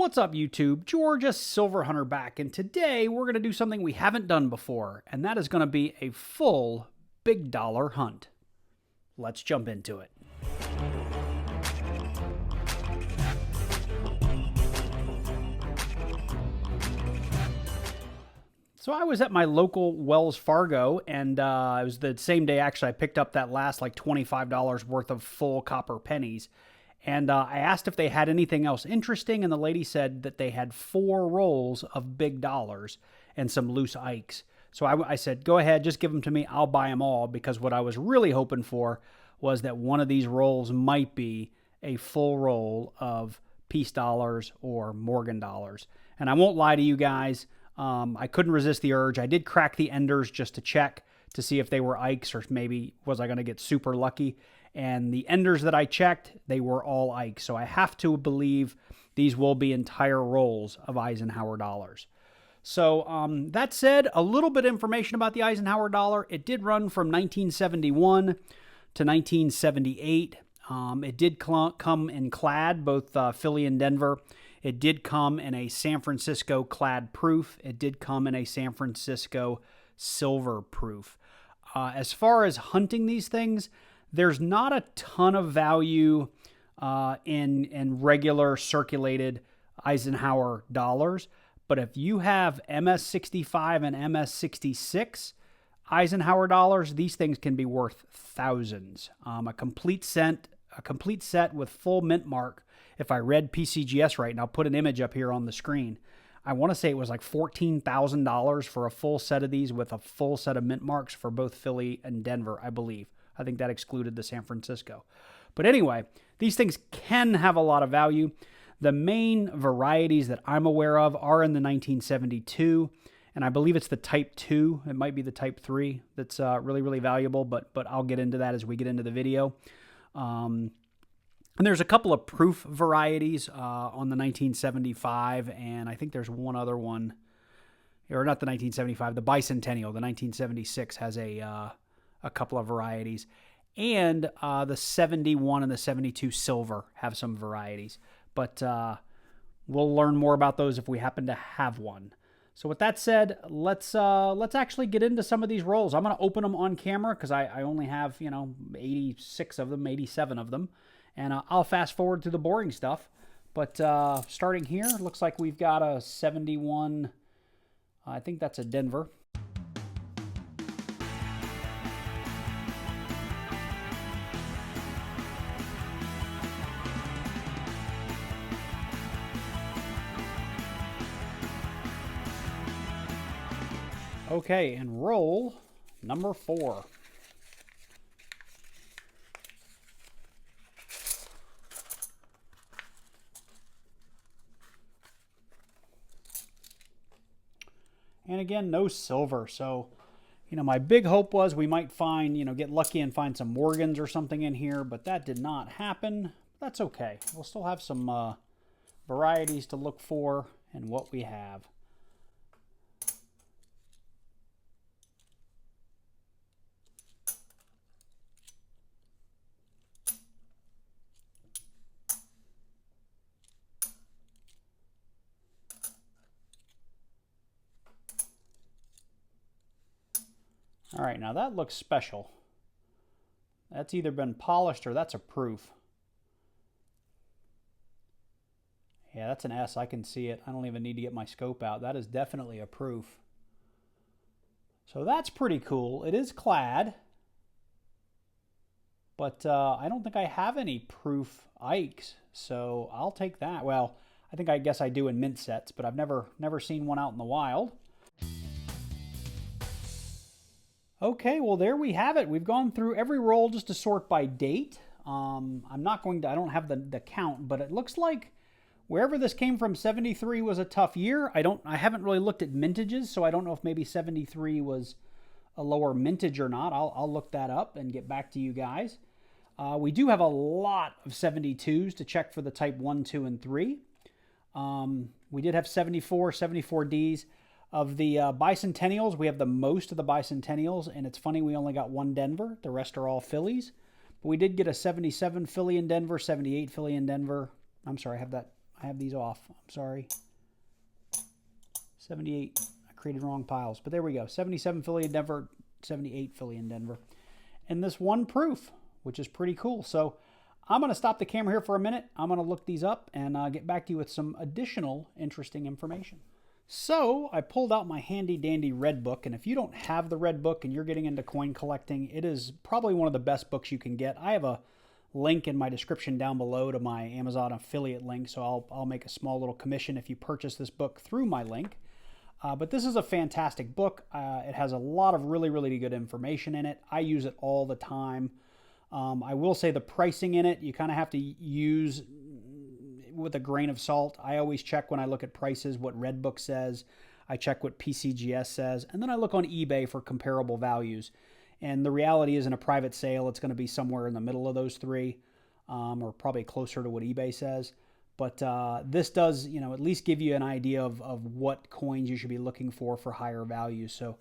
What's up, YouTube? Georgia Silver Hunter back, and today we're going to do something we haven't done before, and that is going to be a full big dollar hunt. Let's jump into it. So I was at my local Wells Fargo, and it was the same day actually I picked up that last like $25 worth of full copper pennies. And I asked if they had anything else interesting, and the lady said that they had 4 rolls of big dollars and some loose ikes. So I said, go ahead, just give them to me. I'll buy them all, because what I was really hoping for was that one of these rolls might be a full roll of Peace dollars or Morgan dollars. And I won't lie to you guys, I couldn't resist the urge. I did crack the enders just to check to see if they were ikes, or maybe was I going to get super lucky. And the enders that I checked, they were all Ike. So I have to believe these will be entire rolls of Eisenhower dollars. So that said, a little bit of information about the Eisenhower dollar. It did run from 1971 to 1978. It did come in clad, both Philly and Denver. It did come in a San Francisco clad proof. It did come in a San Francisco silver proof. As far as hunting these things, there's not a ton of value in regular circulated Eisenhower dollars, but if you have MS-65 and MS-66 Eisenhower dollars, these things can be worth thousands. A complete set with full mint mark. If I read PCGS right, and I'll put an image up here on the screen, I want to say it was like $14,000 for a full set of these with a full set of mint marks for both Philly and Denver, I believe. I think that excluded the San Francisco. But anyway, these things can have a lot of value. The main varieties that I'm aware of are in the 1972, and I believe it's the Type 2. It might be the Type 3 that's really, really valuable, but I'll get into that as we get into the video. And there's a couple of proof varieties on the 1975, and I think there's one other one, or not the 1975, the Bicentennial. The 1976 has a couple of varieties, and the 71 and the 72 silver have some varieties, but we'll learn more about those if we happen to have one. So with that said, let's actually get into some of these rolls. I'm going to open them on camera because I only have 86 of them, 87 of them, and I'll fast forward through the boring stuff. But starting here, looks like we've got a 71. I think that's a Denver. Okay, and roll number 4. And again, no silver. So, my big hope was we might find, get lucky and find some Morgans or something in here, but that did not happen. That's okay. We'll still have some varieties to look for and what we have. All right, now that looks special. That's either been polished or that's a proof. Yeah, that's an S. I can see it. I don't even need to get my scope out. That is definitely a proof. So that's pretty cool. It is clad, but I don't think I have any proof Ikes, so I'll take that. Well, I guess I do in mint sets, but I've never seen one out in the wild. Okay, well, there we have it. We've gone through every roll just to sort by date. I don't have the count, but it looks like wherever this came from, 73 was a tough year. I haven't really looked at mintages, so I don't know if maybe 73 was a lower mintage or not. I'll look that up and get back to you guys. We do have a lot of 72s to check for the type 1, 2, and 3. We did have 74Ds. Of the Bicentennials, we have the most of the Bicentennials, and it's funny we only got one Denver. The rest are all Phillies. But we did get a 77 Philly in Denver, 78 Philly in Denver. I'm sorry, I I have these off. I'm sorry. 78. I created wrong piles. But there we go. 77 Philly in Denver, 78 Philly in Denver. And this one proof, which is pretty cool. So I'm going to stop the camera here for a minute. I'm going to look these up and get back to you with some additional interesting information. So I pulled out my handy dandy red book, and if you don't have the red book and you're getting into coin collecting, it is probably one of the best books you can get. I have a link in my description down below to my Amazon affiliate link, so I'll make a small little commission if you purchase this book through my link. But this is a fantastic book. It has a lot of really, really good information in it. I use it all the time. I will say the pricing in it, you kind of have to use with a grain of salt. I always check when I look at prices what Redbook says. I check what PCGS says, and then I look on eBay for comparable values. And the reality is, in a private sale, it's going to be somewhere in the middle of those three, or probably closer to what eBay says. But this does, at least give you an idea of what coins you should be looking for higher values. So,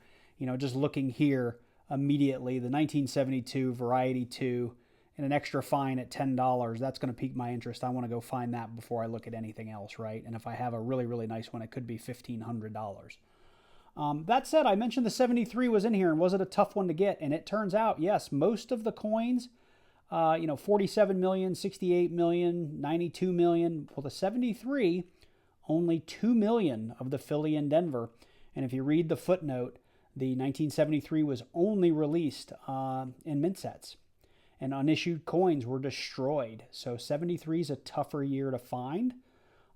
just looking here immediately, the 1972 Variety 2 and an extra fine at $10, that's going to pique my interest. I want to go find that before I look at anything else, right? And if I have a really, really nice one, it could be $1,500. That said, I mentioned the 73 was in here, and was it a tough one to get? And it turns out, yes, most of the coins, 47 million, 68 million, 92 million. Well, the 73, only 2 million of the Philly in Denver. And if you read the footnote, the 1973 was only released in mint sets, and unissued coins were destroyed. So 73 is a tougher year to find,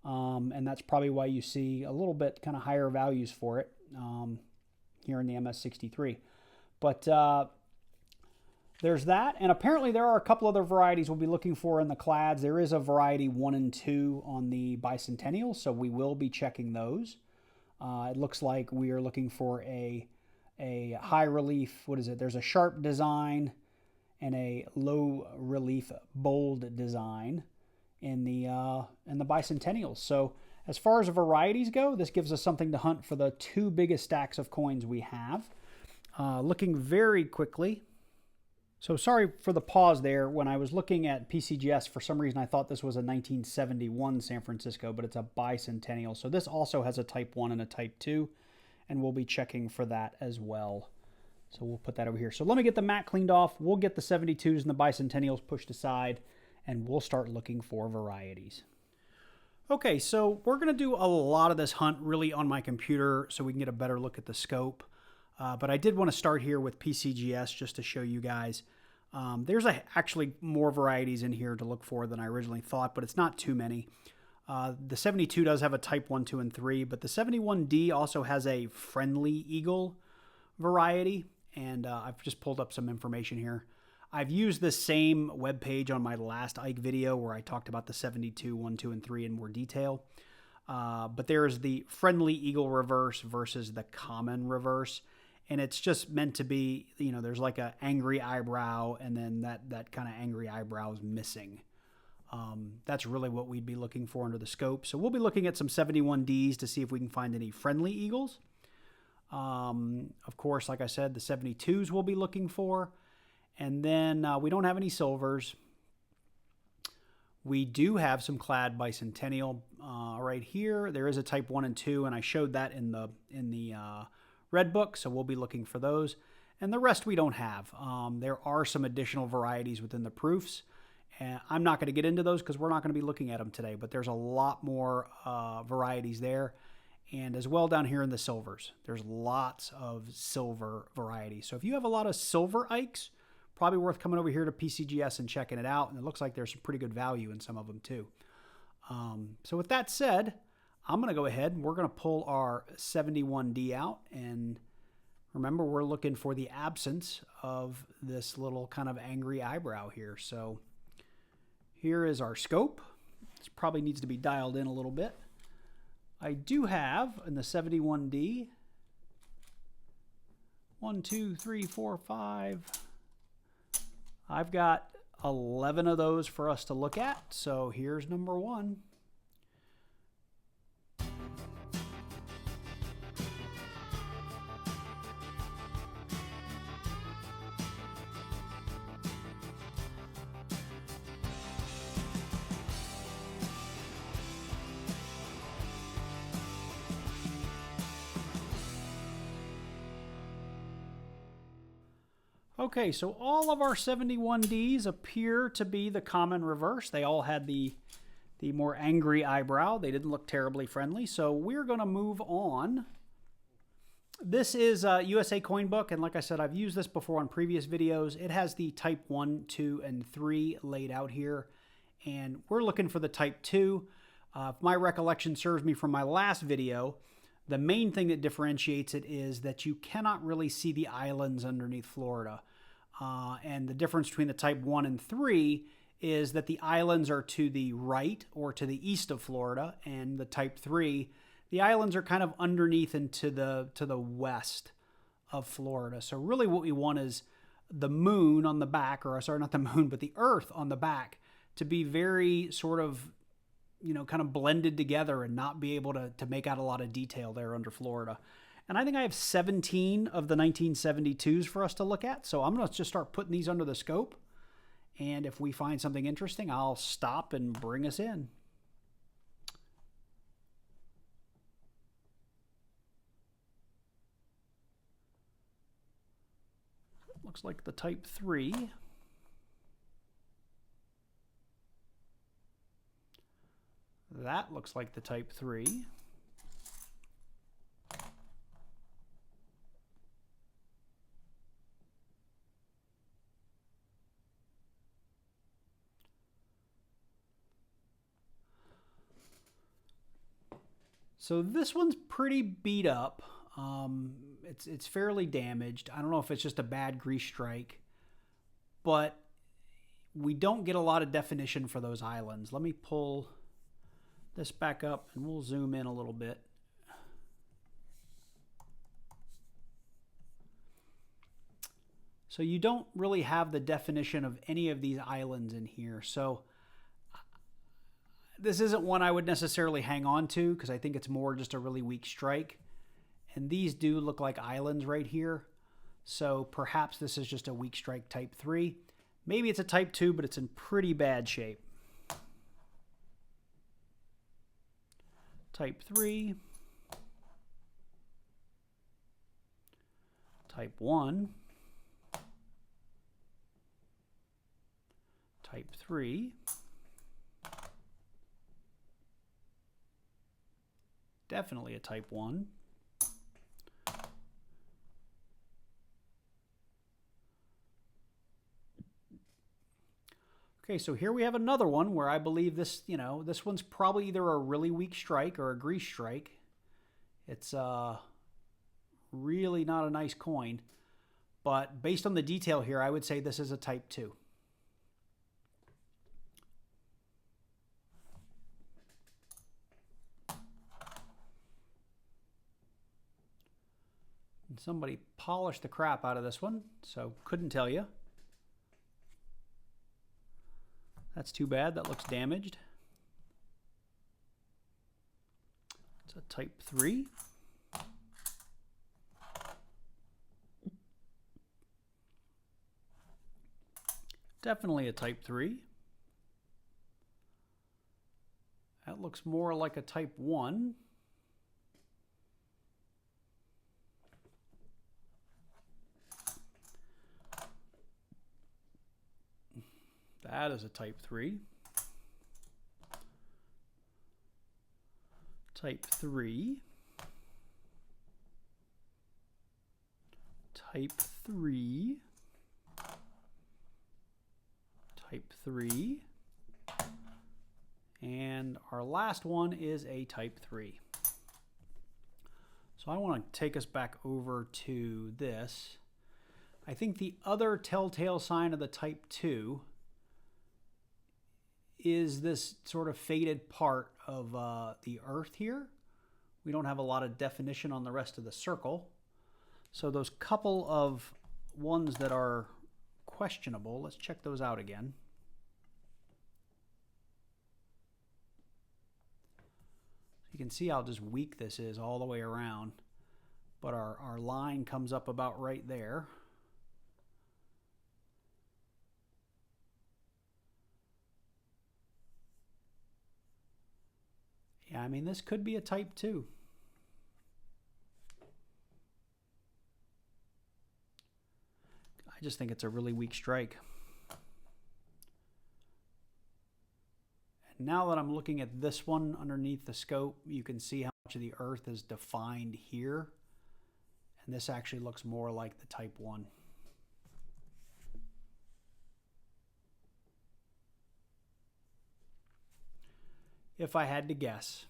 and that's probably why you see a little bit kind of higher values for it here in the MS63. But there's that, and apparently there are a couple other varieties we'll be looking for in the clads. There is a variety 1 and 2 on the bicentennial, so we will be checking those. It looks like we are looking for a high relief, what is it? There's a sharp design and a low relief bold design in the bicentennials. So as far as varieties go, this gives us something to hunt for the two biggest stacks of coins we have. Looking very quickly. So sorry for the pause there. When I was looking at PCGS, for some reason I thought this was a 1971 San Francisco, but it's a bicentennial. So this also has a Type 1 and a Type 2, and we'll be checking for that as well. So we'll put that over here. So let me get the mat cleaned off. We'll get the 72s and the bicentennials pushed aside, and we'll start looking for varieties. Okay, so we're going to do a lot of this hunt really on my computer so we can get a better look at the scope. But I did want to start here with PCGS just to show you guys. There's actually more varieties in here to look for than I originally thought, but it's not too many. The 72 does have a Type 1, 2, and 3, but the 71D also has a Friendly Eagle variety. And I've just pulled up some information here. I've used the same web page on my last Ike video where I talked about the 72, 1, 2, and 3 in more detail. But there's the Friendly Eagle reverse versus the common reverse. And it's just meant to be, there's like an angry eyebrow, and then that kind of angry eyebrow is missing. That's really what we'd be looking for under the scope. So we'll be looking at some 71Ds to see if we can find any Friendly Eagles. Of course, like I said, the 72s we'll be looking for. And then we don't have any silvers. We do have some clad bicentennial right here. There is a Type 1 and 2, and I showed that in the red book, so we'll be looking for those. And the rest we don't have. There are some additional varieties within the proofs. And I'm not going to get into those because we're not going to be looking at them today, but there's a lot more varieties there. And as well down here in the silvers, there's lots of silver varieties. So if you have a lot of silver Ikes, probably worth coming over here to PCGS and checking it out. And it looks like there's some pretty good value in some of them too. So with that said, I'm going to go ahead and we're going to pull our 71D out. And remember, we're looking for the absence of this little kind of angry eyebrow here. So here is our scope. This probably needs to be dialed in a little bit. I do have in the 71D 1, 2, 3, 4, 5. I've got 11 of those for us to look at. So here's number 1. Okay, so all of our 71Ds appear to be the common reverse. They all had the more angry eyebrow. They didn't look terribly friendly. So we're going to move on. This is a USA coin book, and like I said, I've used this before on previous videos. It has the type 1, 2, and 3 laid out here, and we're looking for the type 2. If my recollection serves me from my last video, the main thing that differentiates it is that you cannot really see the islands underneath Florida. And the difference between the type 1 and 3 is that the islands are to the right or to the east of Florida, and the type 3, the islands are kind of underneath and to the west of Florida. So really what we want is the moon on the back, or sorry, not the moon, but the earth on the back, to be very sort of, you know, kind of blended together and not be able to make out a lot of detail there under Florida. And I think I have 17 of the 1972s for us to look at. So I'm going to just start putting these under the scope. And if we find something interesting, I'll stop and bring us in. Looks like the type 3. That looks like the type 3. So this one's pretty beat up. It's fairly damaged. I don't know if it's just a bad grease strike, but we don't get a lot of definition for those islands. Let me pull this back up and we'll zoom in a little bit. So you don't really have the definition of any of these islands in here. So this isn't one I would necessarily hang on to because I think it's more just a really weak strike. And these do look like islands right here. So perhaps this is just a weak strike type 3. Maybe it's a type 2, but it's in pretty bad shape. Type 3. Type 1. Type 3. Definitely a type 1. Okay, so here we have another one where I believe this, this one's probably either a really weak strike or a grease strike. It's really not a nice coin, but based on the detail here, I would say this is a type 2. And somebody polished the crap out of this one, so couldn't tell you. That's too bad. That looks damaged. It's a type 3. Definitely a type 3. That looks more like a type 1. That is a type 3. Type 3. Type 3. Type 3. And our last one is a type 3. So I want to take us back over to this. I think the other telltale sign of the type 2 is this sort of faded part of the earth here. We don't have a lot of definition on the rest of the circle. So those couple of ones that are questionable, let's check those out again. You can see how just weak this is all the way around, but our line comes up about right there. Yeah, I mean, this could be a type 2. I just think it's a really weak strike. And now that I'm looking at this one underneath the scope, you can see how much of the earth is defined here. And this actually looks more like the type 1. If I had to guess.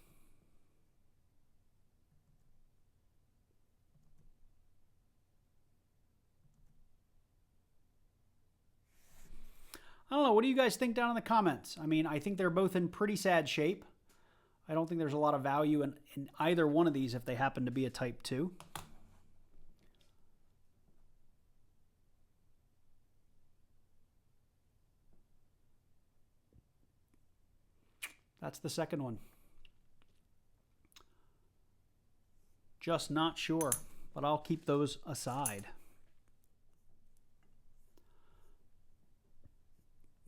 I don't know. What do you guys think down in the comments? I mean, I think they're both in pretty sad shape. I don't think there's a lot of value in either one of these if they happen to be a type 2. That's the second one. Just not sure, but I'll keep those aside.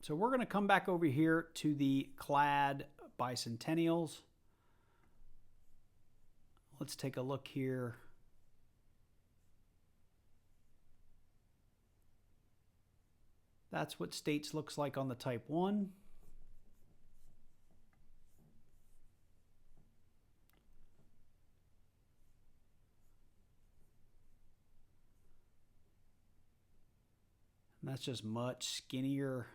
So we're going to come back over here to the clad bicentennials. Let's take a look here. That's what States looks like on the type 1. And that's just much skinnier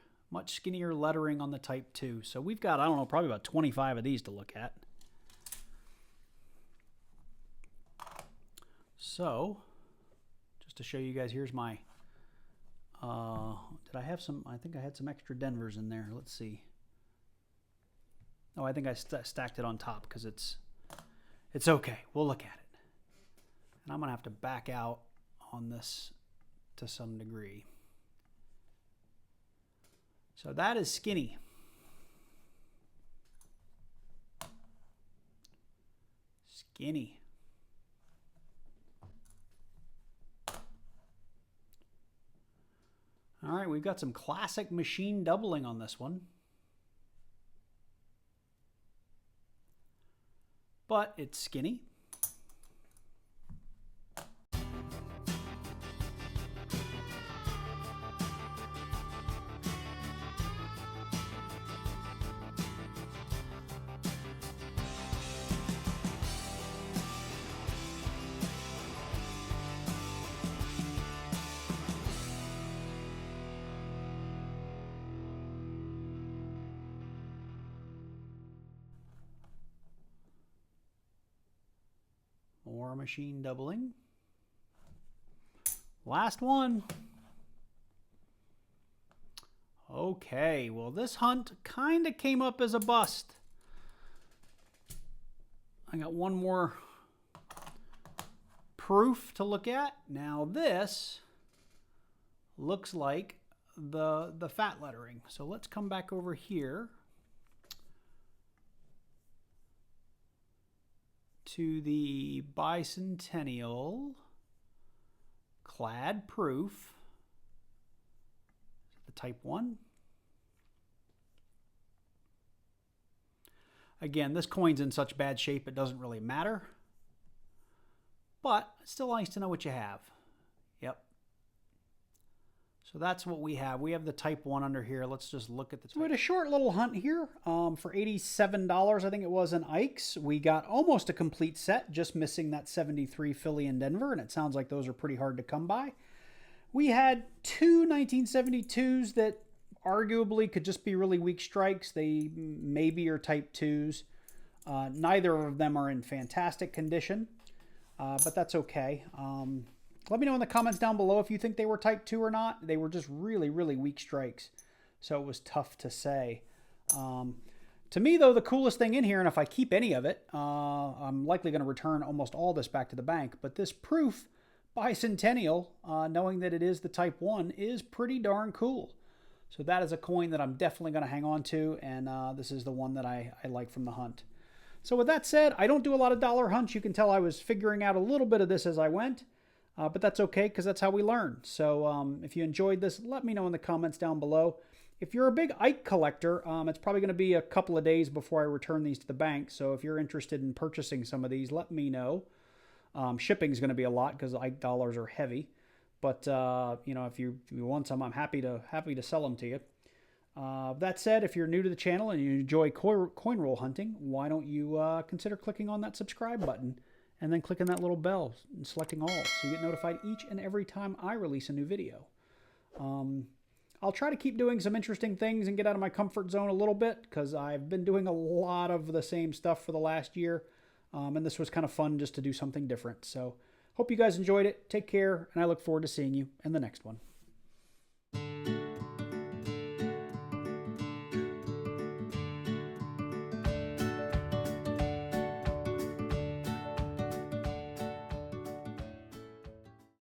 lettering on the type 2. So we've got, I don't know, probably about 25 of these to look at. So just to show you guys, here's my, did I have some, I think I had some extra Denvers in there. Let's see. Oh, I think I stacked it on top because it's okay. We'll look at it. And I'm going to have to back out on this to some degree. So that is skinny. Skinny. All right, we've got some classic machine doubling on this one. But it's skinny. More machine doubling. Last one. Okay, well, this hunt kind of came up as a bust. I got one more proof to look at. Now this looks like the fat lettering. So let's come back over here to the bicentennial clad proof, the type 1. Again, this coin's in such bad shape it doesn't really matter, but it's still nice to know what you have. Yep. So that's what we have. We have the type 1 under here. Let's just look at the type. So we had a short little hunt here for $87, I think it was, in Ike's. We got almost a complete set, just missing that 73 Philly and Denver, and it sounds like those are pretty hard to come by. We had two 1972s that arguably could just be really weak strikes. They maybe are type 2s. Neither of them are in fantastic condition, but that's okay. Let me know in the comments down below if you think they were type 2 or not. They were just really, really weak strikes, so it was tough to say. To me, though, the coolest thing in here, and if I keep any of it, I'm likely going to return almost all this back to the bank, but this proof bicentennial, knowing that it is the type 1, is pretty darn cool. So that is a coin that I'm definitely going to hang on to, and this is the one that I like from the hunt. So with that said, I don't do a lot of dollar hunts. You can tell I was figuring out a little bit of this as I went. But that's okay, because that's how we learn. So if you enjoyed this, let me know in the comments down below. If you're a big Ike collector, it's probably going to be a couple of days before I return these to the bank. So if you're interested in purchasing some of these, let me know. Shipping is going to be a lot because Ike dollars are heavy. But if you want some, I'm happy to sell them to you. That said, if you're new to the channel and you enjoy coin roll hunting, why don't you consider clicking on that subscribe button and then clicking that little bell and selecting all so you get notified each and every time I release a new video. I'll try to keep doing some interesting things and get out of my comfort zone a little bit because I've been doing a lot of the same stuff for the last year. And this was kind of fun just to do something different. So hope you guys enjoyed it. Take care, and I look forward to seeing you in the next one.